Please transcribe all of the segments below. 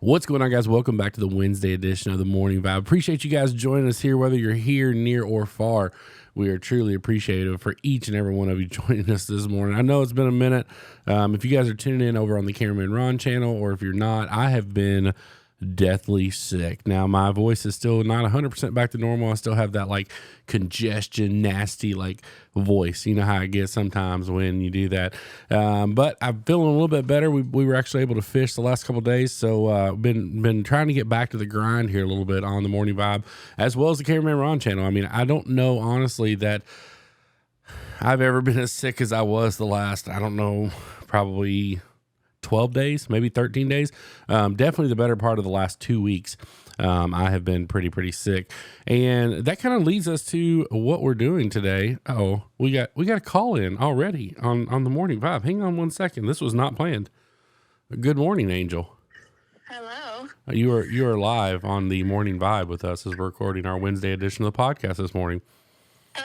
What's going on, guys? Welcome back to the Wednesday edition of the Morning Vibe. Appreciate you guys joining us here, whether you're here, near, or far. We are truly appreciative for each and every one of you joining us this morning. I know it's been a minute. If you guys are tuning in over on the Cameraman Ron channel, or if you're not, I have been deathly sick. Now, my voice is still not 100% back to normal. I still have that like congestion, nasty like voice. You know how I get sometimes when you do that. But I'm feeling a little bit better. We were actually able to fish the last couple of days. So been trying to get back to the grind here a little bit on the Morning Vibe, as well as the Cameraman Ron channel. I mean, I don't know honestly that I've ever been as sick as I was the last, I don't know, probably 12 days, maybe 13 days. Definitely the better part of the last 2 weeks. I have been pretty sick. And that kind of leads us to what we're doing today. Oh, we got a call in already on the Morning Vibe. Hang on one second. This was not planned. Good morning, Angel. Hello. You are live on the Morning Vibe with us as we're recording our Wednesday edition of the podcast this morning.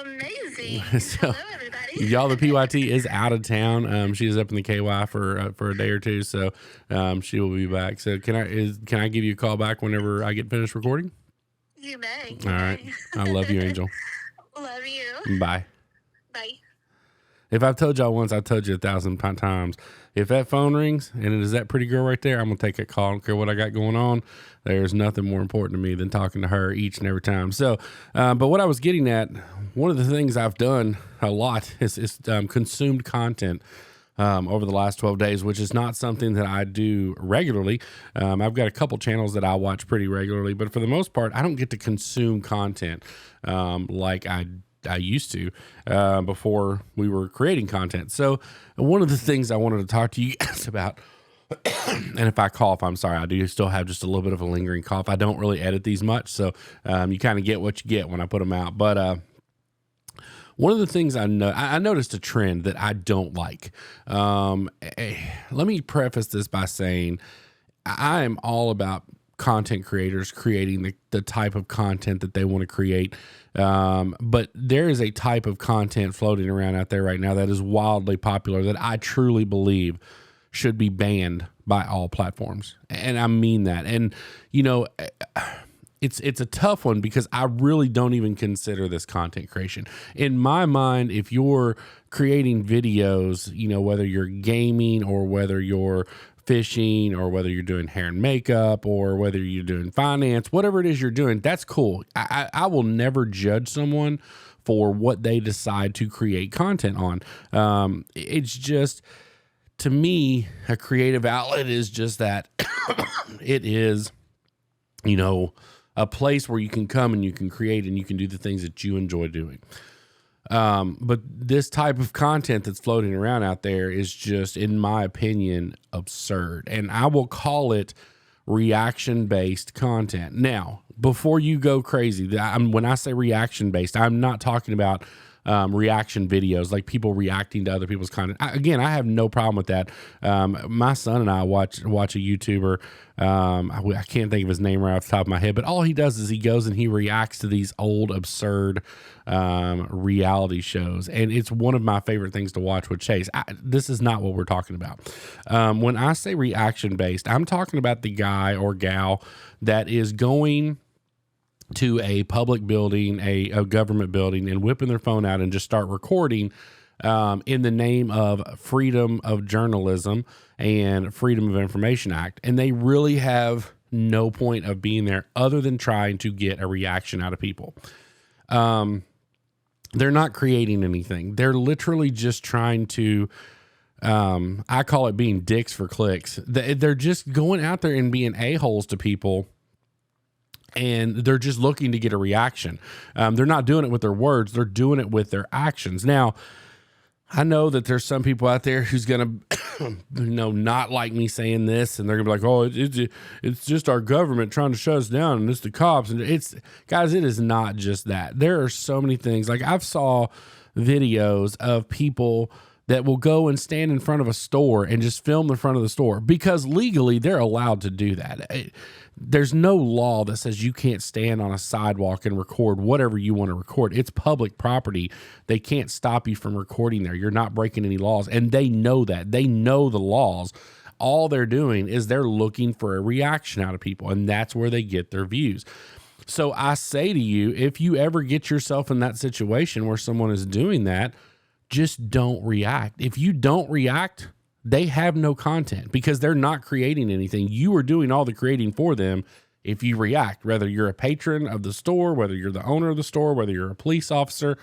Amazing. So, hello, everybody. Y'all, the PYT is out of town. She is up in the KY for a day or two, so she will be back. So can I give you a call back whenever I get finished recording? You may. All right. I love you, Angel. Love you. Bye. Bye. If I've told y'all once, I've told you 1,000 times. If that phone rings and it is that pretty girl right there, I'm going to take that call. I don't care what I got going on. There's nothing more important to me than talking to her each and every time. So, but what I was getting at, one of the things I've done a lot is consumed content over the last 12 days, which is not something that I do regularly. I've got a couple channels that I watch pretty regularly, but for the most part, I don't get to consume content like I used to before we were creating content. So one of the things I wanted to talk to you guys about, and if I cough, I'm sorry, I do still have just a little bit of a lingering cough. I don't really edit these much, so you kind of get what you get when I put them out. But one of the things I noticed a trend that I don't like. Let me preface this by saying I am all about content creators creating the type of content that they want to create. But there is a type of content floating around out there right now that is wildly popular that I truly believe should be banned by all platforms. And I mean that. And, you know, it's a tough one because I really don't even consider this content creation. In my mind, if you're creating videos, you know, whether you're gaming or whether you're fishing or whether you're doing hair and makeup or whether you're doing finance, whatever it is you're doing, that's cool. I will never judge someone for what they decide to create content on. It's just, to me, a creative outlet is just that. It is, you know, a place where you can come and you can create and you can do the things that you enjoy doing. But this type of content that's floating around out there is just, in my opinion, absurd. And I will call it reaction-based content. Now, before you go crazy, when I say reaction-based, I'm not talking about reaction videos, like people reacting to other people's content. I have no problem with that. My son and I watch a YouTuber. I can't think of his name right off the top of my head, but all he does is he goes and he reacts to these old, absurd reality shows. And it's one of my favorite things to watch with Chase. This is not what we're talking about. When I say reaction-based, I'm talking about the guy or gal that is going to a public building, a government building, and whipping their phone out and just start recording in the name of freedom of journalism and Freedom of Information Act. And they really have no point of being there other than trying to get a reaction out of people. They're not creating anything. They're literally just trying to, I call it being dicks for clicks. They're just going out there and being a-holes to people, and they're just looking to get a reaction. They're not doing it with their words. They're doing it with their actions. Now, I know that there's some people out there who's going to, not like me saying this, and they're going to be like, oh, it's just our government trying to shut us down, and it's the cops. And guys, it is not just that. There are so many things. Like, I've saw videos of people that will go and stand in front of a store and just film the front of the store because legally they're allowed to do that. There's no law that says you can't stand on a sidewalk and record whatever you want to record. It's public property. They can't stop you from recording there. You're not breaking any laws, and they know that. They know the laws. all they're doing is they're looking for a reaction out of people, and that's where they get their views. So I say to you, if you ever get yourself in that situation where someone is doing that, just don't react. If you don't react, they have no content because they're not creating anything. You are doing all the creating for them. If you react, whether you're a patron of the store, whether you're the owner of the store, whether you're a police officer,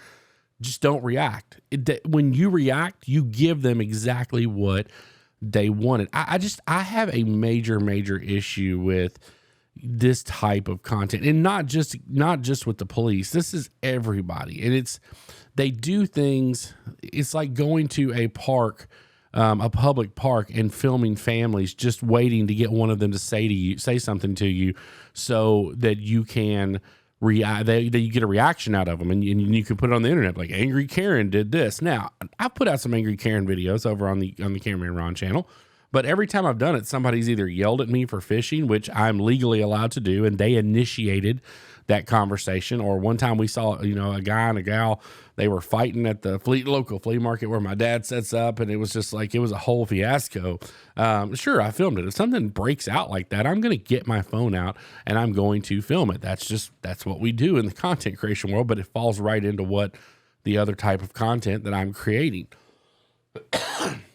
just don't react. When you react, you give them exactly what they wanted. I have a major issue with this type of content, and not just with the police. This is everybody, and they do things. It's like going to a park, a public park, and filming families, just waiting to get one of them to say something to you, so that you can react. That you get a reaction out of them, and you can put it on the internet, like Angry Karen did this. Now, I've put out some Angry Karen videos over on the Cameron Ron channel. But every time I've done it, somebody's either yelled at me for fishing, which I'm legally allowed to do, and they initiated that conversation. Or one time we saw, a guy and a gal, they were fighting at the local flea market where my dad sets up, and it was just like, it was a whole fiasco. Sure, I filmed it. If something breaks out like that, I'm going to get my phone out and I'm going to film it. That's what we do in the content creation world, but it falls right into what the other type of content that I'm creating.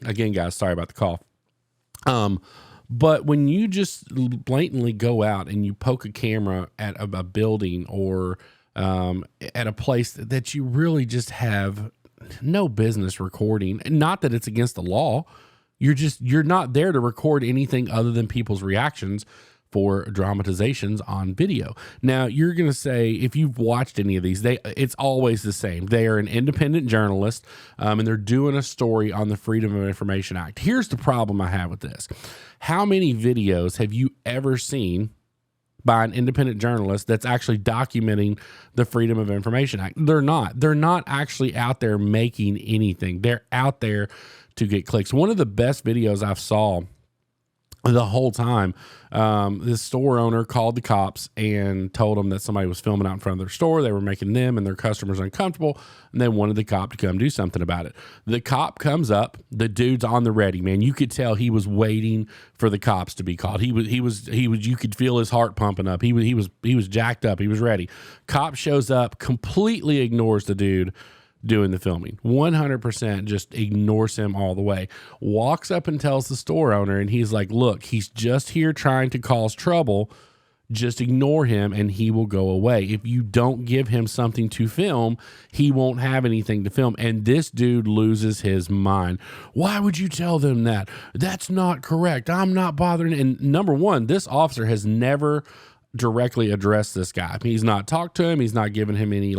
Again, guys, sorry about the cough. But when you just blatantly go out and you poke a camera at a building or at a place that you really just have no business recording, not that it's against the law, you're not there to record anything other than people's reactions for dramatizations on video. Now, you're going to say, if you've watched any of these, it's always the same. They are an independent journalist, and they're doing a story on the Freedom of Information Act. Here's the problem I have with this. How many videos have you ever seen by an independent journalist that's actually documenting the Freedom of Information Act? They're not. They're not actually out there making anything. They're out there to get clicks. One of the best videos I've saw the whole time, this store owner called the cops and told them that somebody was filming out in front of their store. They were making them and their customers uncomfortable, and they wanted the cop to come do something about it. The cop comes up. The dude's on the ready, man. You could tell he was waiting for the cops to be called. He was. You could feel his heart pumping up. He was jacked up. He was ready. Cop shows up, completely ignores the dude doing the filming, 100% just ignores him all the way, walks up and tells the store owner, and he's like, look, he's just here trying to cause trouble. Just ignore him and he will go away. If you don't give him something to film, he won't have anything to film. And this dude loses his mind. Why would you tell them that? That's not correct. I'm not bothering. And number one, this officer has never directly addressed this guy. He's not talked to him. He's not given him any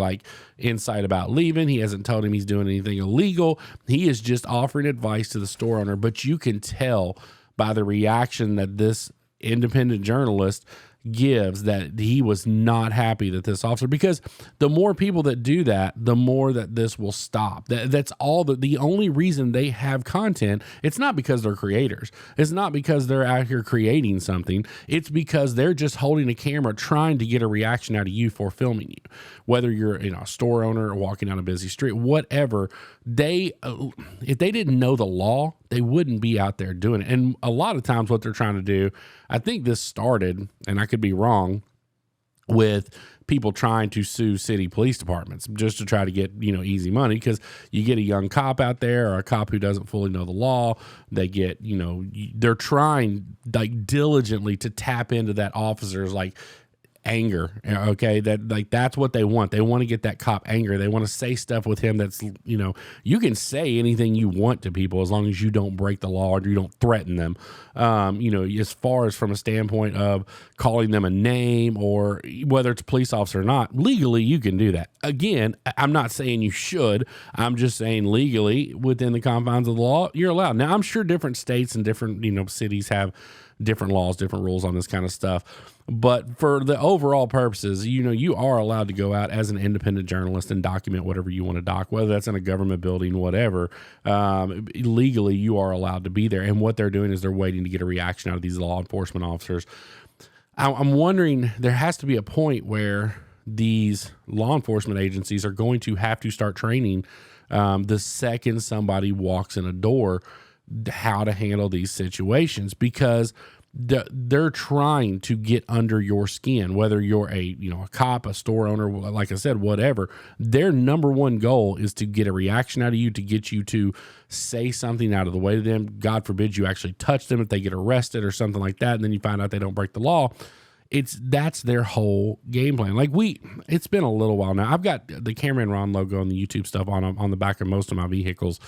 insight about leaving. He hasn't told him he's doing anything illegal. He is just offering advice to the store owner. But you can tell by the reaction that this independent journalist gives that he was not happy that this officer, because the more people that do that, the more that this will stop. That's all. The only reason they have content, it's not because they're creators. It's not because they're out here creating something. It's because they're just holding a camera trying to get a reaction out of you for filming you. Whether you're a store owner or walking down a busy street, whatever, if they didn't know the law, they wouldn't be out there doing it. And a lot of times what they're trying to do, I think this started, and I could be wrong, with people trying to sue city police departments just to try to get, easy money, because you get a young cop out there or a cop who doesn't fully know the law. They get, they're trying diligently to tap into that officer's anger. Okay. That's what they want. They want to get that cop angry. They want to say stuff with him that's, you can say anything you want to people as long as you don't break the law or you don't threaten them. As far as from a standpoint of calling them a name, or whether it's a police officer or not, legally you can do that. Again, I'm not saying you should. I'm just saying legally within the confines of the law, you're allowed. Now, I'm sure different states and different, cities have different laws, different rules on this kind of stuff. But for the overall purposes, you are allowed to go out as an independent journalist and document whatever you want to doc, whether that's in a government building, whatever. Legally, you are allowed to be there. And what they're doing is they're waiting to get a reaction out of these law enforcement officers. I'm wondering, there has to be a point where these law enforcement agencies are going to have to start training the second somebody walks in a door, how to handle these situations, because they're trying to get under your skin, whether you're a cop, a store owner, like I said, whatever. Their number one goal is to get a reaction out of you, to get you to say something out of the way to them. God forbid you actually touch them if they get arrested or something like that, and then you find out they don't break the law. That's their whole game plan. Like it's been a little while now. I've got the Cameraman Ron logo on the YouTube stuff on the back of most of my vehicles.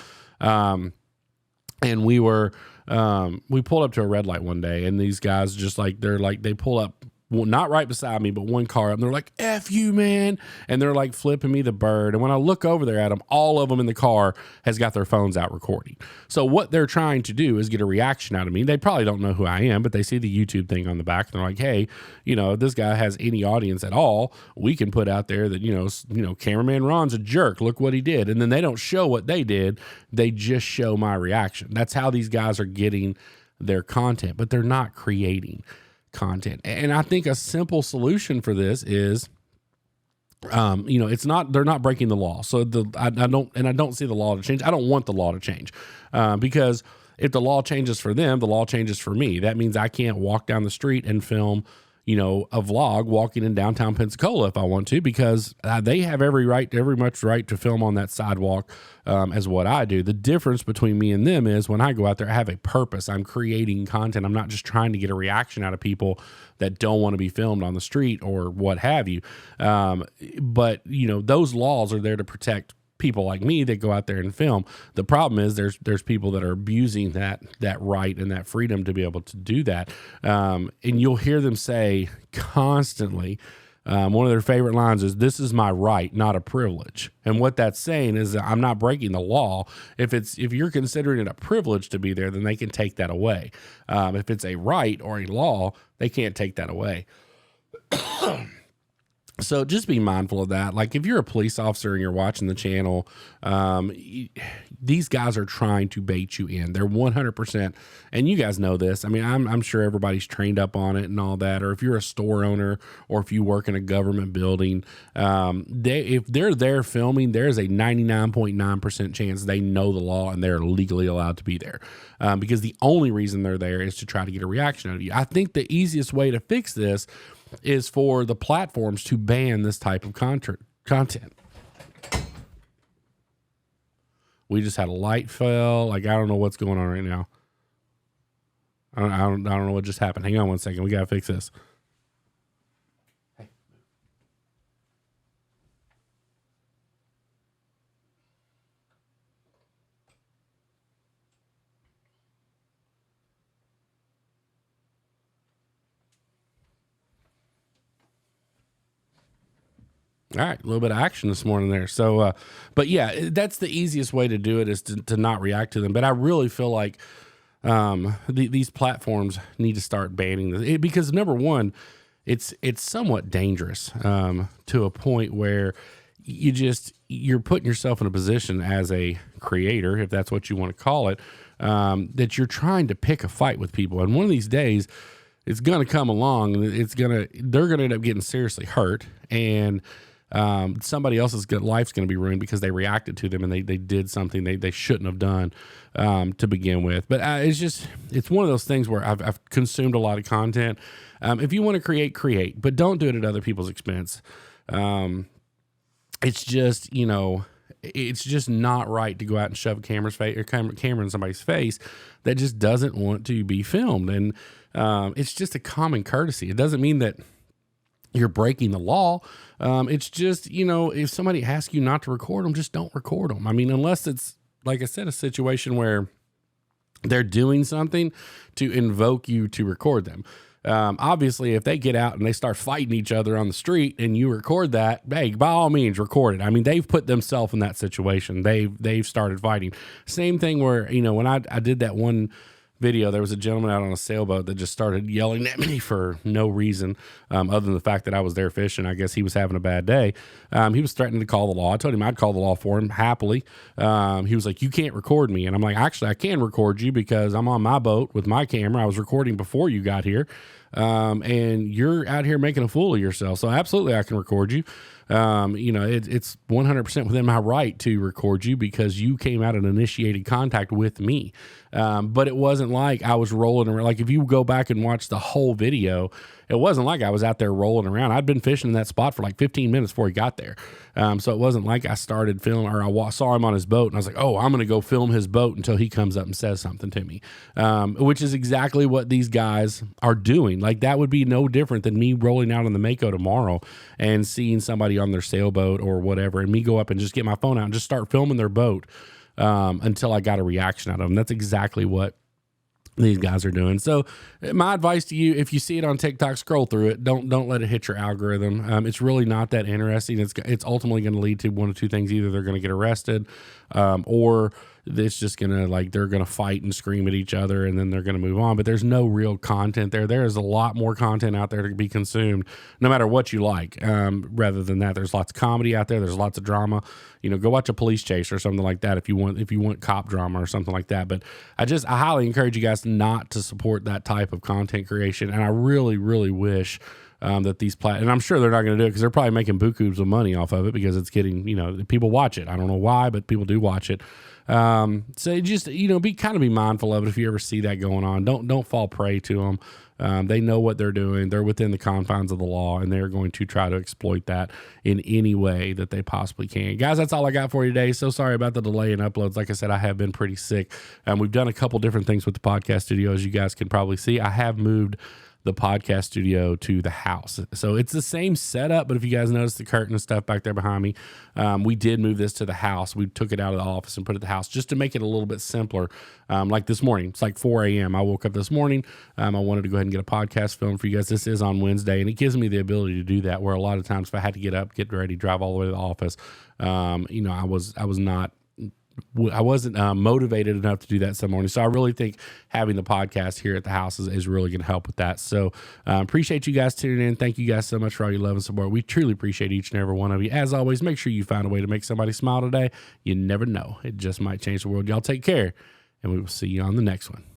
And we pulled up to a red light one day, and these guys they pull up, well, not right beside me, but one car up, and they're like, F you, man. And they're like flipping me the bird. And when I look over there at them, all of them in the car has got their phones out recording. So what they're trying to do is get a reaction out of me. They probably don't know who I am, but they see the YouTube thing on the back, and they're like, hey, if this guy has any audience at all, we can put out there that, Cameraman Ron's a jerk. Look what he did. And then they don't show what they did. They just show my reaction. That's how these guys are getting their content, but they're not creating content. And I think a simple solution for this is, they're not breaking the law. So I don't see the law to change. I don't want the law to change, because if the law changes for them, the law changes for me. That means I can't walk down the street and film, a vlog walking in downtown Pensacola if I want to, because they have every much right to film on that sidewalk as what I do. The difference between me and them is when I go out there, I have a purpose. I'm creating content. I'm not just trying to get a reaction out of people that don't want to be filmed on the street or what have you. But those laws are there to protect people like me that go out there and film. The problem is there's people that are abusing that right and that freedom to be able to do that. And you'll hear them say constantly, one of their favorite lines is, "This is my right, not a privilege." And what that's saying is that I'm not breaking the law. If you're considering it a privilege to be there, then they can take that away. If it's a right or a law, they can't take that away. So just be mindful of that. Like if you're a police officer and you're watching the channel, these guys are trying to bait you in. They're 100%. And you guys know this. I mean, I'm sure everybody's trained up on it and all that. Or if you're a store owner or if you work in a government building, if they're there filming, there's a 99.9% chance they know the law and they're legally allowed to be there. Because the only reason they're there is to try to get a reaction out of you. I think the easiest way to fix this is for the platforms to ban this type of content. We just had a light fell. Like, I don't know what's going on right now. I don't know what just happened. Hang on one second. We got to fix this. All right, a little bit of action this morning there. So, but yeah, that's the easiest way to do it, is to not react to them. But I really feel like these platforms need to start banning this, because number one, it's somewhat dangerous to a point where you're putting yourself in a position as a creator, if that's what you want to call it, that you're trying to pick a fight with people. And one of these days, it's going to come along, and they're going to end up getting seriously hurt, and somebody else's life's going to be ruined because they reacted to them and they did something they shouldn't have done to begin with. But it's one of those things where I've consumed a lot of content. If you want to create, but don't do it at other people's expense. It's just, it's just not right to go out and shove a camera in somebody's face that just doesn't want to be filmed. And it's just a common courtesy. It doesn't mean that you're breaking the law. It's just, if somebody asks you not to record them, just don't record them. I mean, unless it's, like I said, a situation where they're doing something to invoke you to record them. Obviously, if they get out and they start fighting each other on the street and you record that, hey, by all means, record it. I mean, they've put themselves in that situation. They've started fighting. Same thing where, when I did that one video, there was a gentleman out on a sailboat that just started yelling at me for no reason, other than the fact that I was there fishing. I guess he was having a bad day. He was threatening to call the law. I told him I'd call the law for him happily. He was like, "You can't record me." And I'm like, "Actually, I can record you because I'm on my boat with my camera. I was recording before you got here. And you're out here making a fool of yourself. So absolutely I can record you. It's 100% within my right to record you because you came out and initiated contact with me. But it wasn't like I was rolling around. Like if you go back and watch the whole video, it wasn't like I was out there rolling around. I'd been fishing in that spot for like 15 minutes before he got there. So it wasn't like I started filming or I saw him on his boat and I was like, oh, I'm going to go film his boat until he comes up and says something to me, which is exactly what these guys are doing. Like that would be no different than me rolling out on the Mako tomorrow and seeing somebody on their sailboat or whatever and me go up and just get my phone out and just start filming their boat until I got a reaction out of them. That's exactly what these guys are doing. So my advice to you, if you see it on TikTok, scroll through it. Don't let it hit your algorithm. It's really not that interesting. It's ultimately going to lead to one of two things. Either they're going to get arrested, or it's just going to they're going to fight and scream at each other and then they're going to move on. But there's no real content there. There is a lot more content out there to be consumed no matter what you like. Rather than that, there's lots of comedy out there. There's lots of drama. Go watch a police chase or something like that if you want cop drama or something like that. But I highly encourage you guys not to support that type of content creation. And I really, really wish that these and I'm sure they're not going to do it because they're probably making bukus of money off of it because it's getting, people watch it. I don't know why, but people do watch it. So just, be mindful of it. If you ever see that going on, don't fall prey to them. They know what they're doing. They're within the confines of the law and they're going to try to exploit that in any way that they possibly can. Guys, that's all I got for you today. So sorry about the delay in uploads. Like I said, I have been pretty sick. We've done a couple different things with the podcast studio. As you guys can probably see, I have moved the podcast studio to the house. So it's the same setup, but if you guys notice the curtain and stuff back there behind me, we did move this to the house. We took it out of the office and put it at the house just to make it a little bit simpler. Like this morning, it's like 4 a.m. I woke up this morning. I wanted to go ahead and get a podcast film for you guys. This is on Wednesday, and it gives me the ability to do that, where a lot of times if I had to get up, get ready, drive all the way to the office, I wasn't motivated enough to do that some morning. So I really think having the podcast here at the house is really going to help with that. So appreciate you guys tuning in. Thank you guys so much for all your love and support. We truly appreciate each and every one of you. As always, make sure you find a way to make somebody smile today. You never know. It just might change the world. Y'all take care, and we will see you on the next one.